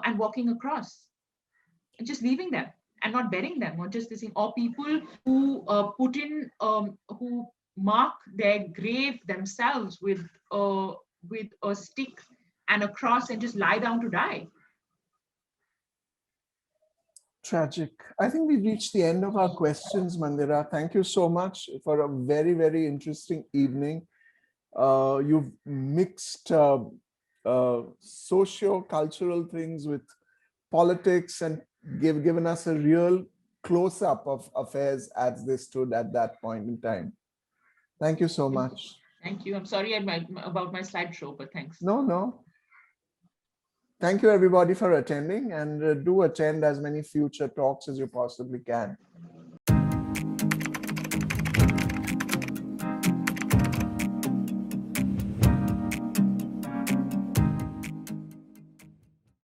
and walking across, and just leaving them and not burying them, or just this thing, or people who who mark their grave themselves with a stick and a cross and just lie down to die. Tragic. I think we've reached the end of our questions, Mandira. Thank you so much for a very, very interesting evening. You've mixed socio-cultural things with politics and given us a real close-up of affairs as they stood at that point in time. Thank you so much. Thank you. I'm sorry about my slideshow, but thanks. No. Thank you, everybody, for attending, and do attend as many future talks as you possibly can.